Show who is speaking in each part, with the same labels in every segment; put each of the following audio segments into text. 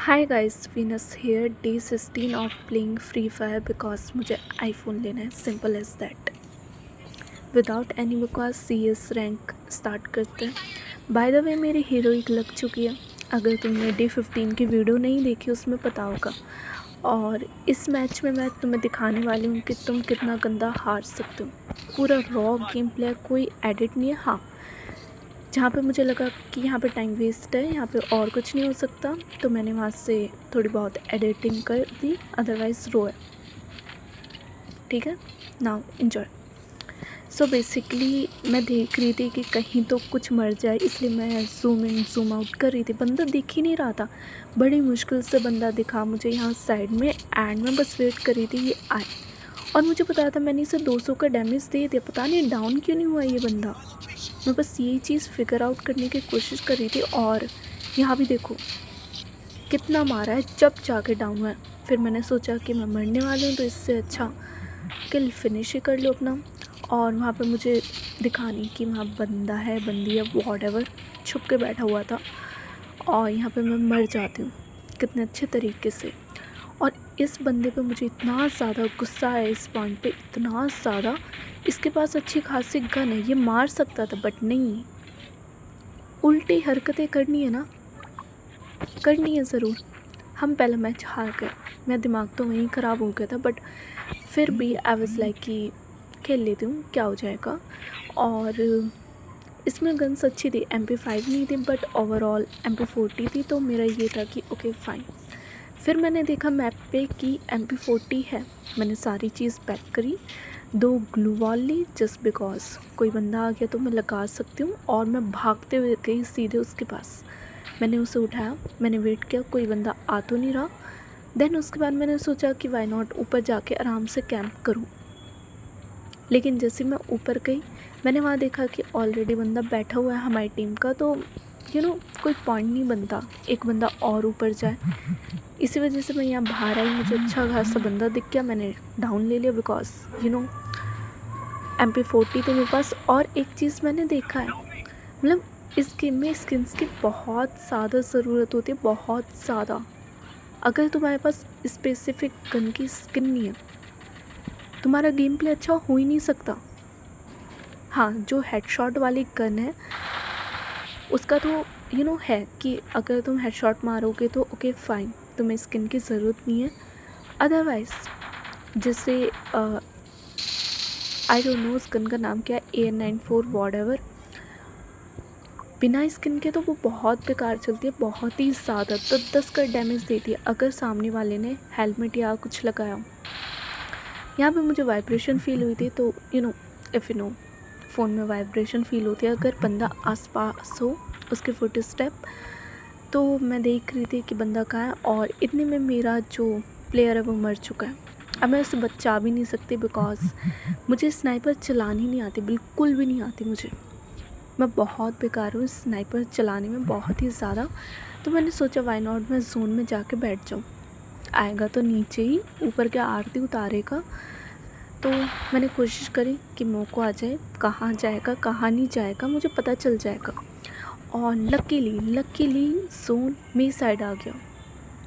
Speaker 1: Hi guys, Venus here. Day 16 of playing free fire because मुझे iPhone लेना है। Simple as that. Without any because CS rank start करते हैं। By the way, मेरी heroic लग चुकी है। अगर तुमने डे 15 की वीडियो नहीं देखी उसमें पता होगा। और इस मैच में मैं तुम्हें दिखाने वाली हूँ कि तुम कितना गंदा हार सकते हो। पूरा रॉ गेम प्ले, कोई एडिट नहीं है। हाँ, जहाँ पे मुझे लगा कि यहाँ पे टाइम वेस्ट है, यहाँ पे और कुछ नहीं हो सकता, तो मैंने वहाँ से थोड़ी बहुत एडिटिंग कर दी। अदरवाइज़ रो है। ठीक है, नाउ इन्जॉय। सो बेसिकली मैं देख रही थी कि कहीं तो कुछ मर जाए, इसलिए मैं जूम इन जूम आउट कर रही थी। बंदा दिख ही नहीं रहा था। बड़ी मुश्किल से बंदा दिखा मुझे यहाँ साइड में, एंड में बस वेट कर रही थी ये आए। और मुझे पता था मैंने इसे 200 का डैमेज दे दिया। पता नहीं डाउन क्यों नहीं हुआ ये बंदा। मैं बस यही चीज़ फिगर आउट करने की कोशिश कर रही थी। और यहाँ भी देखो कितना मारा है, जब जाके डाउन हुआ है। फिर मैंने सोचा कि मैं मरने वाली हूँ, तो इससे अच्छा किल फिनिश ही कर लो अपना। और वहाँ पे मुझे दिखानी कि वहाँ बंदा है, बंदी है, वॉटएवर, छुप के बैठा हुआ था। और यहाँ पे मैं मर जाती हूँ कितने अच्छे तरीके से। और इस बंदे पे मुझे इतना ज़्यादा गुस्सा है, इस पॉइंट पे इतना ज़्यादा। इसके पास अच्छी खासी गन है, ये मार सकता था, बट नहीं। उल्टी हरकतें करनी है ना, करनी है ज़रूर। हम पहला मैच हार गए। मेरा दिमाग तो वहीं ख़राब हो गया था, बट फिर भी आई वाज लाइक कि खेल लेती हूँ, क्या हो जाएगा। और इसमें गन्स अच्छी थी। MP5 नहीं थी, बट ओवरऑल MP40 थी। तो मेरा ये था कि ओके फाइन। फिर मैंने देखा मैप पे कि MP40 है। मैंने सारी चीज़ पैक करी, 2 ग्लू वॉल ली, जस्ट बिकॉज कोई बंदा आ गया तो मैं लगा सकती हूँ। और मैं भागते हुए गई सीधे उसके पास। मैंने उसे उठाया, मैंने वेट किया, कोई बंदा आ तो नहीं रहा। देन उसके बाद मैंने सोचा कि वाई नॉट ऊपर जाके आराम से कैंप करूँ। लेकिन जैसे मैं ऊपर गई, मैंने वहाँ देखा कि ऑलरेडी बंदा बैठा हुआ है हमारी टीम का। तो कोई पॉइंट नहीं बनता एक बंदा और ऊपर जाए। इसी वजह से मैं यहाँ बाहर आई। मुझे अच्छा खासा बंदा दिख गया, मैंने डाउन ले लिया बिकॉज MP40 तो मेरे पास। और एक चीज़ मैंने देखा है, मतलब इस गेम में स्किन्स की बहुत ज़्यादा ज़रूरत होती है, बहुत ज़्यादा। अगर तुम्हारे पास स्पेसिफिक गन की स्किन नहीं है, तुम्हारा गेम प्ले अच्छा हो ही नहीं सकता। हाँ, जो हेडशॉट वाली गन है उसका तो है कि अगर तुम हेडशॉट मारोगे तो ओके फाइन, तुम्हें स्किन की ज़रूरत नहीं है। अदरवाइज़ जैसे आई डोंट नो उस गन का नाम क्या है, AR94 वॉटएवर, बिना स्किन के तो वो बहुत बेकार चलती है, बहुत ही ज़्यादा। 10 का डैमेज देती है अगर सामने वाले ने हेलमेट या कुछ लगाया हो। यहाँ पे मुझे वाइब्रेशन फील हुई थी, तो इफ़ फ़ोन में वाइब्रेशन फील होती है अगर बंदा आसपास हो, उसके फुट स्टेप। तो मैं देख रही थी कि बंदा कहाँ है, और इतने में मेरा जो प्लेयर है वो मर चुका है। अब मैं उसे बचा भी नहीं सकती बिकॉज मुझे स्नाइपर चलानी नहीं आती, बिल्कुल भी नहीं आती मुझे। मैं बहुत बेकार हूँ स्नाइपर चलाने में, बहुत ही ज़्यादा। तो मैंने सोचा वाई नॉट मैं जोन में जाके बैठ जाऊँ, आएगा तो नीचे ही, ऊपर क्या आरती उतारेगा। तो मैंने कोशिश करी कि मौका आ जाए, कहाँ जाएगा कहाँ नहीं जाएगा मुझे पता चल जाएगा। और लकीली जोन मेरी साइड आ गया।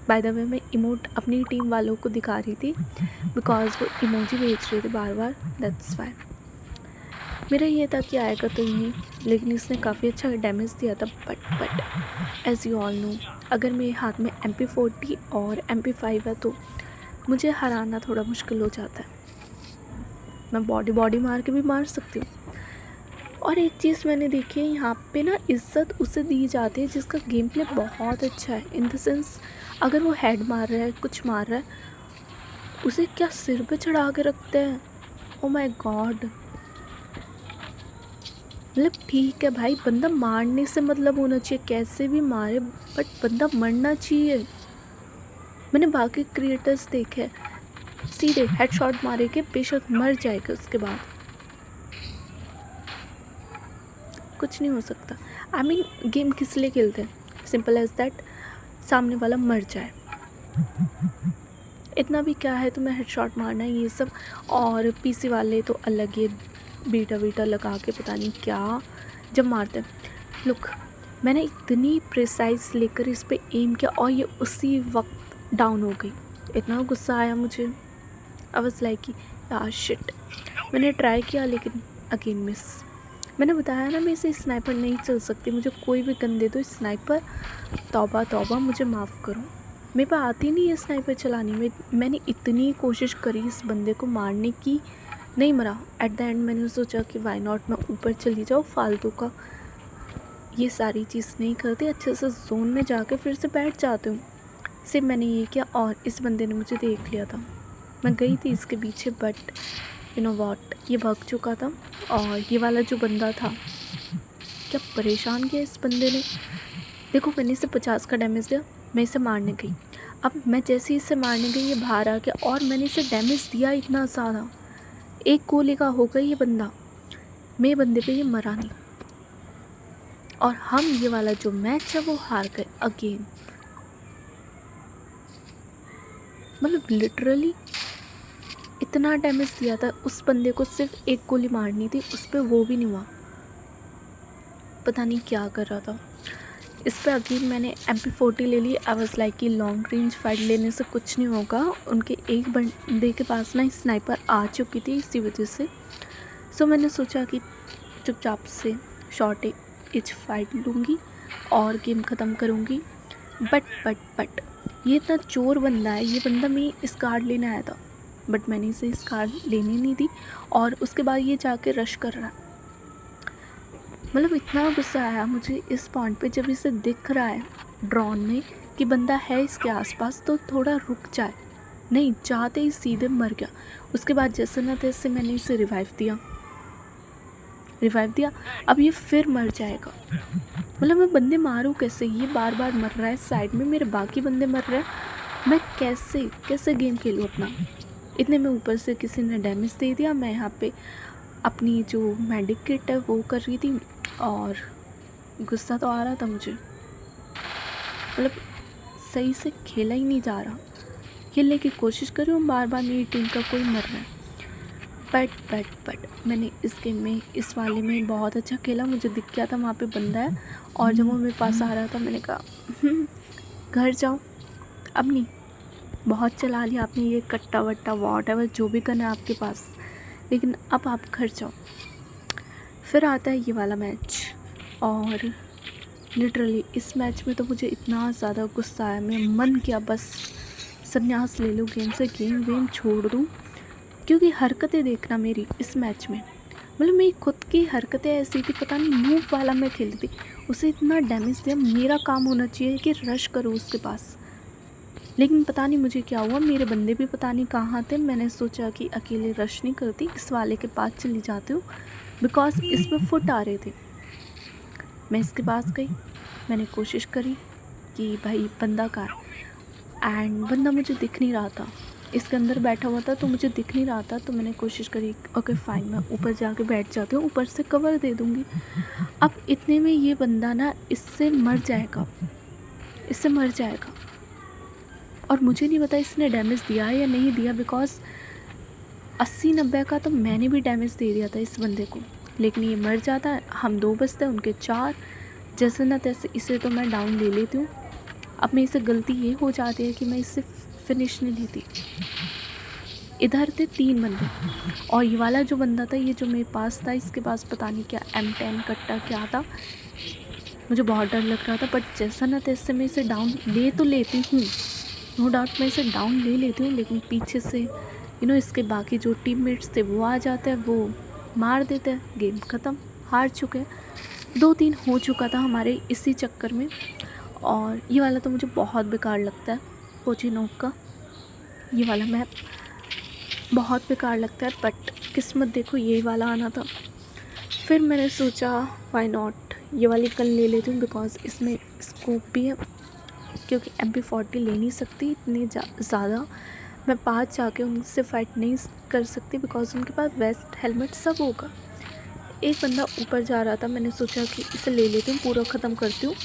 Speaker 1: बाय द वे, मैं इमोट अपनी टीम वालों को दिखा रही थी बिकॉज वो इमोजी भेज रहे थे बार बार, दैट्स फाइन। मेरा ये था कि आएगा तो यहीं, लेकिन इसने काफ़ी अच्छा डैमेज दिया था। But as you all know, अगर मेरे हाथ में MP40 और MP5 है तो मुझे हराना थोड़ा मुश्किल हो जाता है। मैं बॉडी मार के भी मार सकती हूँ। और एक चीज़ मैंने देखी है, यहाँ पे ना इज़्ज़त उसे दी जाती है जिसका गेम प्ले बहुत अच्छा है। इन द सेंस, अगर वो हेड मार रहा है, कुछ मार रहा है, उसे क्या सिर पे चढ़ा के रखते हैं। Oh my God. मतलब ठीक है भाई, बंदा मारने से मतलब होना चाहिए, कैसे भी मारे, बट बंदा मरना चाहिए। मैंने बाकी क्रिएटर्स देखे, सीधे हेडशॉट मारे के बेशक मर जाएगा, उसके बाद कुछ नहीं हो सकता। आई मीन गेम किस लिए खेलते हैं, सिंपल एज दैट, सामने वाला मर जाए। इतना भी क्या है तुम्हें हेडशॉट मारना है ये सब। और PC वाले तो अलग ही बीटा लगा के पता नहीं क्या जब मारते हैं। लुक, मैंने इतनी प्रिसाइज लेकर इस पे एम किया और ये उसी वक्त डाउन हो गई। इतना गुस्सा आया मुझे। आई वाज लाइक यार शिट। मैंने ट्राई किया लेकिन अगेन मिस। मैंने बताया ना, मैं इसे स्नाइपर नहीं चल सकती, मुझे कोई भी गन दे दो स्नाइपर, तौबा तौबा, मुझे माफ़ करो, मेरे पास आती नहीं है स्नाइपर चलानी। मैंने इतनी कोशिश करी इस बंदे को मारने की, नहीं मरा। एट द एंड मैंने सोचा कि वाई नॉट, मैं ऊपर चली जाऊँ, फालतू का ये सारी चीज़ नहीं करती, अच्छे से जोन में जाके फिर से बैठ जाती हूँ। सिर्फ मैंने ये किया और इस बंदे ने मुझे देख लिया था। मैं गई थी इसके पीछे, बट यू नो व्हाट, ये भाग चुका था। और ये वाला जो बंदा था, क्या परेशान किया इस बंदे ने। देखो मैंने इसे 50 का डैमेज दिया, मैं इसे मारने गई। अब मैं जैसे ही इसे मारने गई ये बाहर आ गया और मैंने इसे डैमेज दिया इतना ज़्यादा, एक गोली का हो गया ये बंदा, मेरे बंदे पे ये मरा नहीं। और हम ये वाला जो मैच है वो हार गए अगेन। मतलब लिटरली इतना डैमेज दिया था उस बंदे को, सिर्फ एक गोली मारनी थी उस पर, वो भी नहीं हुआ। पता नहीं क्या कर रहा था। इस पर अगेन मैंने MP40 ले ली। आई वाज लाइक कि लॉन्ग रेंज फाइट लेने से कुछ नहीं होगा। उनके एक बंदे के पास ना स्नाइपर आ चुकी थी इसी वजह से। सो मैंने सोचा कि चुपचाप से शॉर्ट एज फाइट लूँगी और गेम ख़त्म करूँगी। बट ये इतना चोर बंदा है, ये बंदा मैं इस कार्ड लेने आया था, बट मैंने इसे इस कार्ड लेने नहीं दी और उसके बाद ये जाके रश कर रहा है। मतलब इतना गुस्सा आया मुझे इस पॉइंट पे, जब इसे दिख रहा है ड्रोन में कि बंदा है इसके आसपास तो थोड़ा रुक जाए, नहीं चाहते ही सीधे मर गया। उसके बाद जैसे ना तैसे मैंने इसे रिवाइव दिया। अब ये फिर मर जाएगा। मतलब मैं बंदे मारूँ कैसे, ये बार बार मर रहा है, साइड में मेरे बाकी बंदे मर रहे हैं, मैं कैसे गेम खेलूँ अपना। इतने में ऊपर से किसी ने डैमेज दे दिया। मैं यहाँ पे अपनी जो मेडिक किट है वो कर रही थी और गुस्सा तो आ रहा था मुझे। मतलब सही से खेला ही नहीं जा रहा, खेलने की कोशिश कर रही हूँ, बार बार मेरी टीम का कोई मर रहा है। बट मैंने इस गेम में, इस वाले में बहुत अच्छा खेला। मुझे दिख गया था वहाँ पे बंदा है और जब वो मेरे पास आ रहा था मैंने कहा घर जाओ, अब नहीं, बहुत चला लिया आपने ये कट्टा वट्टा वॉट एवर जो भी करना है आपके पास, लेकिन अब आप घर जाओ। फिर आता है ये वाला मैच और लिटरली इस मैच में तो मुझे इतना ज़्यादा गुस्सा आया, मेरा मन किया बस संन्यास ले लूँ गेम से, गेम वेम छोड़ दूँ। क्योंकि हरकतें देखना मेरी इस मैच में, मतलब मेरी खुद की हरकतें ऐसी थी, पता नहीं मूव वाला मैं खेलती थी, उसे इतना डैमेज दिया। मेरा काम होना चाहिए कि रश करो उसके पास, लेकिन पता नहीं मुझे क्या हुआ, मेरे बंदे भी पता नहीं कहाँ थे। मैंने सोचा कि अकेले रश नहीं करती, इस वाले के पास चली जाती हूँ, बिकॉज इसमें फुट आ रहे थे। मैं इसके पास गई, मैंने कोशिश करी कि भाई बंदा कहाँ है, एंड बंदा मुझे दिख नहीं रहा था, इसके अंदर बैठा हुआ था तो मुझे दिख नहीं रहा था। तो मैंने कोशिश करी, ओके फाइन, मैं ऊपर जाके बैठ जाती हूँ, ऊपर से कवर दे दूँगी। अब इतने में ये बंदा ना इससे मर जाएगा और मुझे नहीं पता इसने डैमेज दिया है या नहीं दिया, बिकॉज 80-90 का तो मैंने भी डैमेज दे दिया था इस बंदे को, लेकिन ये मर जाता है। हम 2 बचते हैं, उनके 4, जैसे ना तैसे इसे तो मैं डाउन ले लेती हूँ। अब मैं इसे गलती ये हो जाती है कि मैं इससे फिनिश नहीं लेती। इधर थे 3 बंदे और ये वाला जो बंदा था, ये जो मेरे पास था, इसके पास पता नहीं क्या M10 कट्टा क्या था, मुझे बहुत डर लग रहा था। बट जैसा ना तैसे मैं इसे डाउन ले तो लेती हूँ, नो डाउट मैं इसे डाउन ले लेती हूँ, लेकिन पीछे से इसके बाकी जो टीममेट्स थे वो आ जाते हैं, वो मार देते हैं, गेम ख़त्म, हार चुके हैं। 2-3 हो चुका था हमारे इसी चक्कर में। और ये वाला तो मुझे बहुत बेकार लगता है, पोचिनोक का ये वाला मैप बहुत बेकार लगता है, बट किस्मत देखो यही वाला आना था। फिर मैंने सोचा व्हाई नॉट, ये वाली गन ले लेती हूँ, बिकॉज इसमें स्कोप भी है, क्योंकि MP40 ले नहीं सकती इतनी ज़्यादा, मैं पास जाके उनसे फ़ाइट नहीं कर सकती, बिकॉज उनके पास वेस्ट हेलमेट सब होगा। एक बंदा ऊपर जा रहा था, मैंने सोचा कि इसे ले लेती हूँ, पूरा ख़त्म करती हूँ,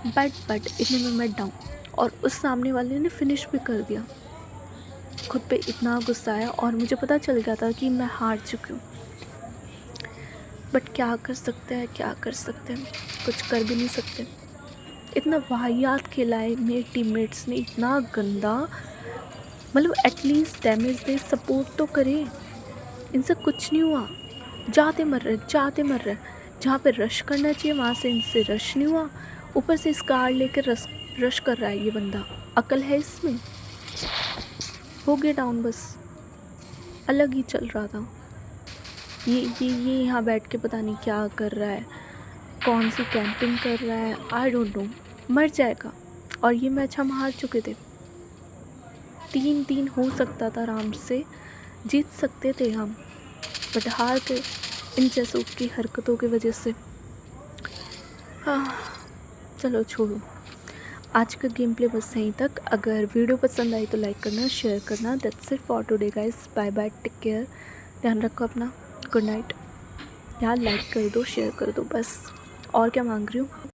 Speaker 1: बट इतने में मैं डाउन, और उस सामने वाले ने फिनिश भी कर दिया। खुद पे इतना गुस्सा आया और मुझे पता चल गया था कि मैं हार चुकी हूँ। बट क्या कर सकते हैं, कुछ कर भी नहीं सकते। इतना वाहियात खेला है मेरे टीममेट्स ने, इतना गंदा। मतलब एटलीस्ट डैमेज दे, सपोर्ट तो करे। इनसे कुछ नहीं हुआ, जाते मर रहे। जहाँ पे रश करना चाहिए वहाँ से इनसे रश नहीं हुआ। ऊपर से स्कार लेकर रश कर रहा है ये बंदा। अकल है इसमें? हो गया डाउन बस। अलग ही चल रहा था ये यहाँ बैठ के पता नहीं क्या कर रहा है, कौन सी कैंपिंग कर रहा है, आई डोंट नो। मर जाएगा। और ये मैच हम हार चुके थे। 3-3 हो सकता था, आराम से जीत सकते थे हम, बट हार के इन जैसों की हरकतों की वजह से। चलो छोड़ो, आज का गेम प्ले बस यहीं तक। अगर वीडियो पसंद आई तो लाइक करना, शेयर करना। That's it for today guys, bye bye, take care, ध्यान रखो अपना, गुड नाइट। यार लाइक कर दो, शेयर कर दो, बस और क्या मांग रही हूँ।